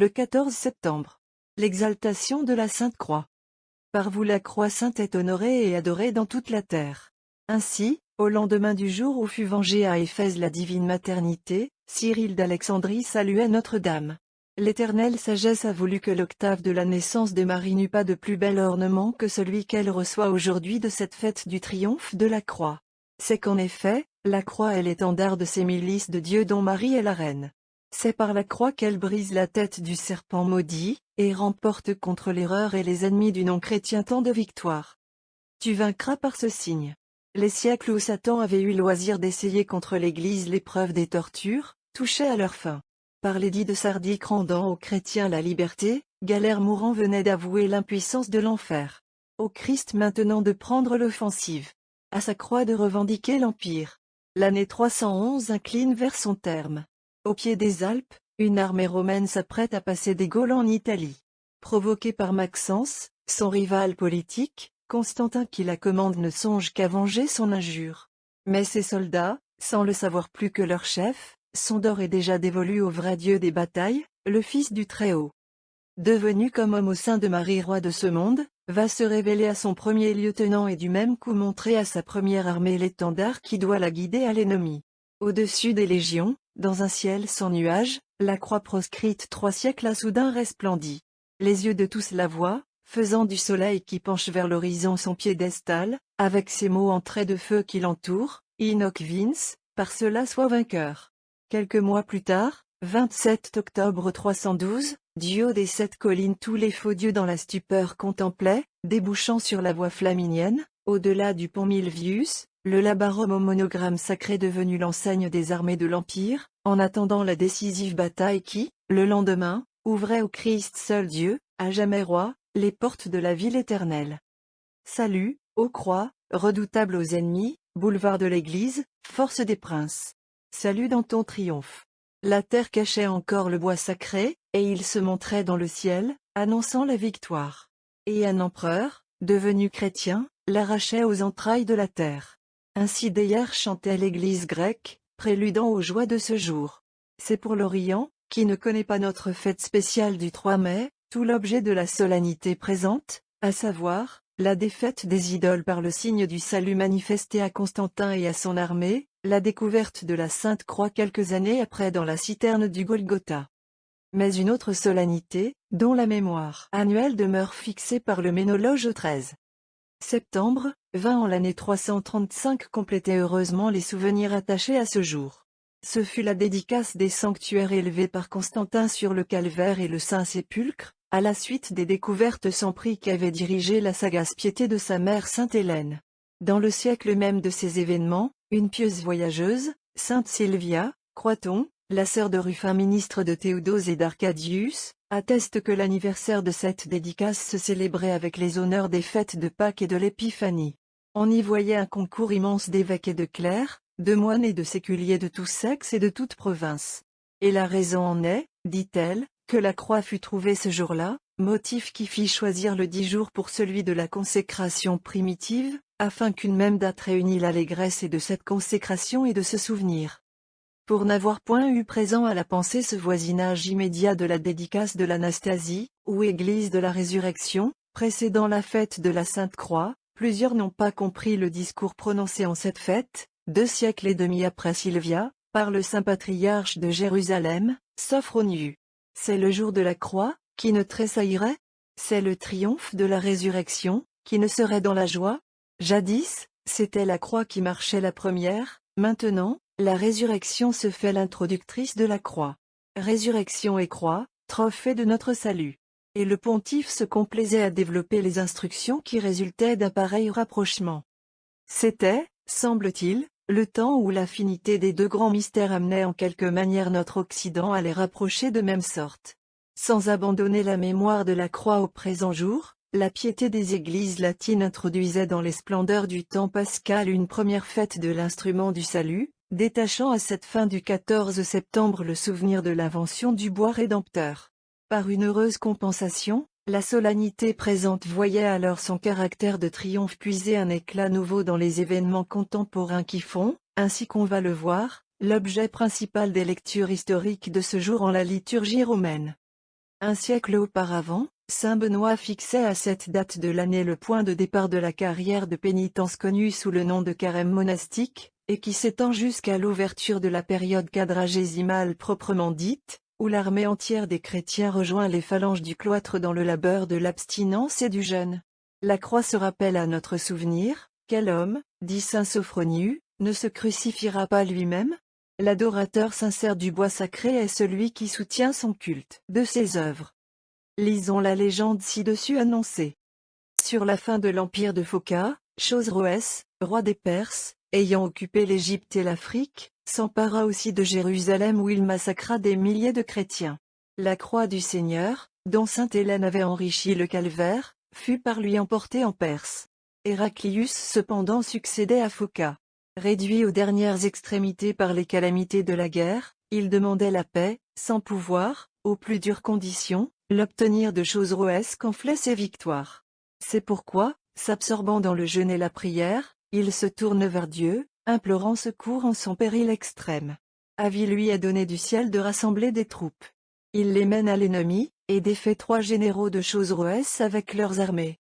le 14 septembre. L'exaltation de la Sainte Croix. Par vous la Croix sainte est honorée et adorée dans toute la terre. Ainsi, au lendemain du jour où fut vengée à Éphèse la divine maternité, Cyril d'Alexandrie saluait Notre-Dame. L'éternelle sagesse a voulu que l'octave de la naissance de Marie n'eût pas de plus bel ornement que celui qu'elle reçoit aujourd'hui de cette fête du triomphe de la croix. C'est qu'en effet, la croix est l'étendard de ces milices de Dieu dont Marie est la reine. C'est par la croix qu'elle brise la tête du serpent maudit, et remporte contre l'erreur et les ennemis du non-chrétien tant de victoires. Tu vaincras par ce signe. Les siècles où Satan avait eu loisir d'essayer contre l'Église l'épreuve des tortures, touchaient à leur fin. Par l'édit de Sardique rendant aux chrétiens la liberté, Galère mourant venait d'avouer l'impuissance de l'enfer. Au Christ maintenant de prendre l'offensive. À sa croix de revendiquer l'Empire. L'année 311 incline vers son terme. Au pied des Alpes, une armée romaine s'apprête à passer des Gaules en Italie. Provoquée par Maxence, son rival politique, Constantin qui la commande ne songe qu'à venger son injure. Mais ses soldats, sans le savoir plus que leur chef, sont d'ores et déjà dévolus au vrai Dieu des batailles, le Fils du Très-Haut. Devenu comme homme au sein de Marie roi de ce monde, va se révéler à son premier lieutenant et du même coup montrer à sa première armée l'étendard qui doit la guider à l'ennemi. Au-dessus des légions, dans un ciel sans nuages, la croix proscrite 3 siècles a soudain resplendit. Les yeux de tous la voient, faisant du soleil qui penche vers l'horizon son piédestal, avec ces mots en traits de feu qui l'entourent, Inoc Vince, par cela sois vainqueur. Quelques mois plus tard, 27 octobre 312, du haut des 7 collines tous les faux dieux dans la stupeur contemplaient, débouchant sur la voie flaminienne, au-delà du pont Milvius, le labarum au monogramme sacré devenu l'enseigne des armées de l'Empire, en attendant la décisive bataille qui, le lendemain, ouvrait au Christ seul Dieu, à jamais roi, les portes de la ville éternelle. Salut, ô croix, redoutable aux ennemis, boulevard de l'Église, force des princes. Salut dans ton triomphe. La terre cachait encore le bois sacré, et il se montrait dans le ciel, annonçant la victoire. Et un empereur, devenu chrétien, l'arrachait aux entrailles de la terre. Ainsi d'hier chantait l'Église grecque, préludant aux joies de ce jour. C'est pour l'Orient, qui ne connaît pas notre fête spéciale du 3 mai, tout l'objet de la solennité présente, à savoir, la défaite des idoles par le signe du salut manifesté à Constantin et à son armée, la découverte de la Sainte Croix quelques années après dans la citerne du Golgotha. Mais une autre solennité, dont la mémoire annuelle demeure fixée par le Ménologe au 13 septembre, vint en l'année 335 complétait heureusement les souvenirs attachés à ce jour. Ce fut la dédicace des sanctuaires élevés par Constantin sur le Calvaire et le Saint-Sépulcre, à la suite des découvertes sans prix qu'avait dirigé la sagace piété de sa mère Sainte Hélène. Dans le siècle même de ces événements, une pieuse voyageuse, Sainte Sylvia, croit-on, la sœur de Rufin ministre de Théodose et d'Arcadius, atteste que l'anniversaire de cette dédicace se célébrait avec les honneurs des fêtes de Pâques et de l'Épiphanie. On y voyait un concours immense d'évêques et de clercs, de moines et de séculiers de tous sexes et de toute province. Et la raison en est, dit-elle, que la croix fut trouvée ce jour-là, motif qui fit choisir le 10 jours pour celui de la consécration primitive, afin qu'une même date réunit l'allégresse et de cette consécration et de ce souvenir. Pour n'avoir point eu présent à la pensée ce voisinage immédiat de la dédicace de l'Anastasie, ou Église de la Résurrection, précédant la fête de la Sainte Croix, plusieurs n'ont pas compris le discours prononcé en cette fête, 2 siècles et demi après Sylvia, par le saint patriarche de Jérusalem, Sophronius. C'est le jour de la croix, qui ne tressaillerait? C'est le triomphe de la résurrection, qui ne serait dans la joie? Jadis, c'était la croix qui marchait la première, maintenant, la résurrection se fait l'introductrice de la croix. Résurrection et croix, trophée de notre salut. Et le pontife se complaisait à développer les instructions qui résultaient d'un pareil rapprochement. C'était, semble-t-il, le temps où l'affinité des 2 grands mystères amenait en quelque manière notre Occident à les rapprocher de même sorte. Sans abandonner la mémoire de la croix au présent jour, la piété des églises latines introduisait dans les splendeurs du temps pascal une première fête de l'instrument du salut, détachant à cette fin du 14 septembre le souvenir de l'invention du bois rédempteur. Par une heureuse compensation, la solennité présente voyait alors son caractère de triomphe puiser un éclat nouveau dans les événements contemporains qui font, ainsi qu'on va le voir, l'objet principal des lectures historiques de ce jour en la liturgie romaine. Un siècle auparavant, saint Benoît fixait à cette date de l'année le point de départ de la carrière de pénitence connue sous le nom de carême monastique, et qui s'étend jusqu'à l'ouverture de la période quadragésimale proprement dite, où l'armée entière des chrétiens rejoint les phalanges du cloître dans le labeur de l'abstinence et du jeûne. La croix se rappelle à notre souvenir, quel homme, dit saint Sophronius, ne se crucifiera pas lui-même? L'adorateur sincère du bois sacré est celui qui soutient son culte de ses œuvres. Lisons la légende ci-dessus annoncée. Sur la fin de l'empire de Phoca, Chosroès, roi des Perses, ayant occupé l'Égypte et l'Afrique, s'empara aussi de Jérusalem où il massacra des milliers de chrétiens. La croix du Seigneur, dont sainte Hélène avait enrichi le calvaire, fut par lui emportée en Perse. Héraclius cependant succédait à Phoca. Réduit aux dernières extrémités par les calamités de la guerre, il demandait la paix, sans pouvoir, aux plus dures conditions, l'obtenir de Chosroès qu'enflaient ses victoires. C'est pourquoi, s'absorbant dans le jeûne et la prière, il se tourne vers Dieu, implorant secours en son péril extrême. Avis lui est donné du ciel de rassembler des troupes. Il les mène à l'ennemi, et défait 3 généraux de Chosroès avec leurs armées.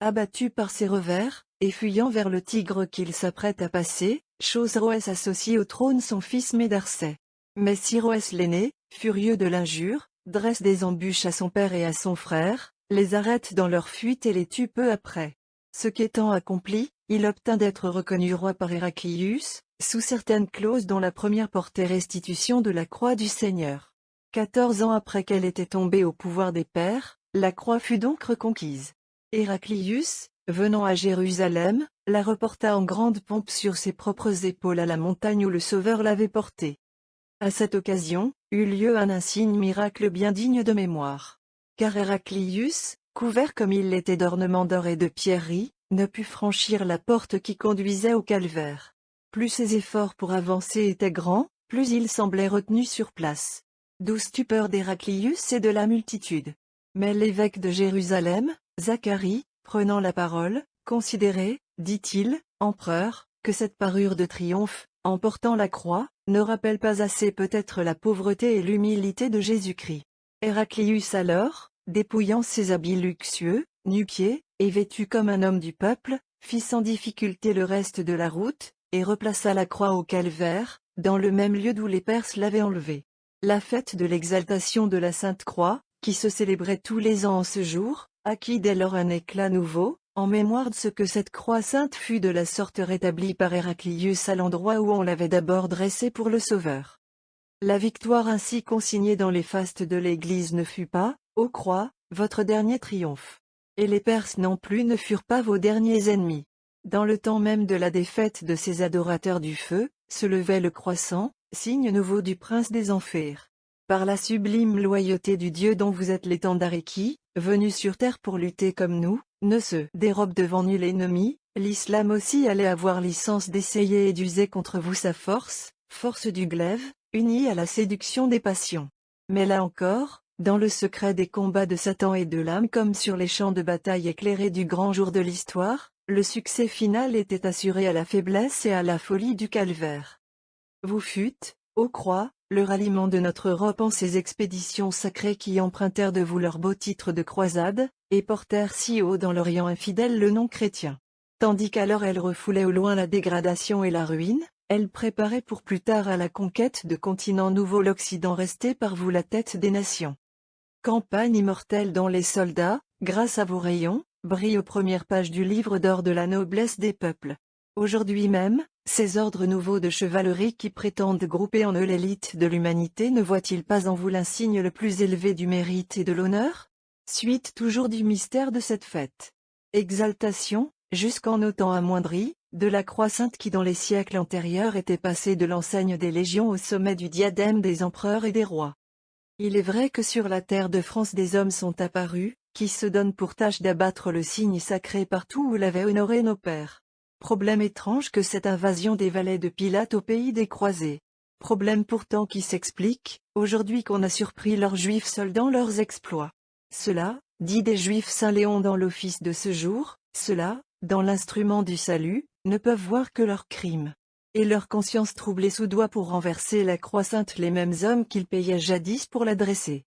Abattu par ses revers, et fuyant vers le Tigre qu'il s'apprête à passer, Chosroès associe au trône son fils Médarcès. Mais Siroès l'aîné, furieux de l'injure, dresse des embûches à son père et à son frère, les arrête dans leur fuite et les tue peu après. Ce qu'étant accompli, il obtint d'être reconnu roi par Héraclius, sous certaines clauses dont la première portait restitution de la croix du Seigneur. 14 ans après qu'elle était tombée au pouvoir des Pairs, la croix fut donc reconquise. Héraclius, venant à Jérusalem, la reporta en grande pompe sur ses propres épaules à la montagne où le Sauveur l'avait portée. À cette occasion, eut lieu un insigne miracle bien digne de mémoire. Car Héraclius, couvert comme il l'était d'ornements d'or et de pierreries, ne put franchir la porte qui conduisait au calvaire. Plus ses efforts pour avancer étaient grands, plus il semblait retenu sur place. D'où stupeur d'Héraclius et de la multitude. Mais l'évêque de Jérusalem, Zacharie, prenant la parole, considérez, dit-il, empereur, que cette parure de triomphe, en portant la croix, ne rappelle pas assez peut-être la pauvreté et l'humilité de Jésus-Christ. Héraclius alors, dépouillant ses habits luxueux, nu-pieds, et vêtu comme un homme du peuple, fit sans difficulté le reste de la route, et replaça la croix au calvaire, dans le même lieu d'où les Perses l'avaient enlevée. La fête de l'exaltation de la Sainte Croix, qui se célébrait tous les ans en ce jour, acquit dès lors un éclat nouveau, en mémoire de ce que cette croix sainte fut de la sorte rétablie par Héraclius à l'endroit où on l'avait d'abord dressée pour le Sauveur. La victoire ainsi consignée dans les fastes de l'Église ne fut pas, ô croix, votre dernier triomphe. Et les Perses non plus ne furent pas vos derniers ennemis. Dans le temps même de la défaite de ces adorateurs du feu, se levait le croissant, signe nouveau du prince des enfers. Par la sublime loyauté du Dieu dont vous êtes l'étendard et qui, venu sur terre pour lutter comme nous, ne se dérobe devant nul ennemi, l'islam aussi allait avoir licence d'essayer et d'user contre vous sa force, force du glaive, unie à la séduction des passions. Mais là encore, dans le secret des combats de Satan et de l'âme comme sur les champs de bataille éclairés du grand jour de l'histoire, le succès final était assuré à la faiblesse et à la folie du calvaire. Vous fûtes, ô croix, le ralliement de notre Europe en ces expéditions sacrées qui empruntèrent de vous leurs beaux titres de croisade, et portèrent si haut dans l'Orient infidèle le nom chrétien. Tandis qu'alors elle refoulait au loin la dégradation et la ruine, elle préparait pour plus tard à la conquête de continents nouveaux l'Occident resté par vous la tête des nations. Campagne immortelle dont les soldats, grâce à vos rayons, brillent aux premières pages du livre d'or de la noblesse des peuples. Aujourd'hui même, ces ordres nouveaux de chevalerie qui prétendent grouper en eux l'élite de l'humanité ne voient-ils pas en vous l'insigne le plus élevé du mérite et de l'honneur? Suite toujours du mystère de cette fête. Exaltation, jusqu'en autant amoindrie, de la croix sainte qui dans les siècles antérieurs était passée de l'enseigne des légions au sommet du diadème des empereurs et des rois. Il est vrai que sur la terre de France des hommes sont apparus, qui se donnent pour tâche d'abattre le signe sacré partout où l'avaient honoré nos pères. Problème étrange que cette invasion des valets de Pilate au pays des croisés. Problème pourtant qui s'explique, aujourd'hui qu'on a surpris leurs juifs seuls dans leurs exploits. Cela, dit des juifs Saint Léon dans l'office de ce jour, cela, dans l'instrument du salut, ne peuvent voir que leurs crimes. Et leur conscience troublée sous doigt pour renverser la croix sainte les mêmes hommes qu'ils payaient jadis pour la dresser.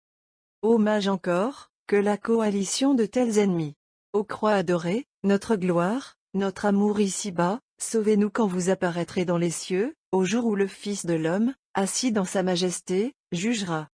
Hommage encore, que la coalition de tels ennemis. Ô croix adorée, notre gloire, notre amour ici-bas, sauvez-nous quand vous apparaîtrez dans les cieux, au jour où le Fils de l'homme, assis dans sa majesté, jugera.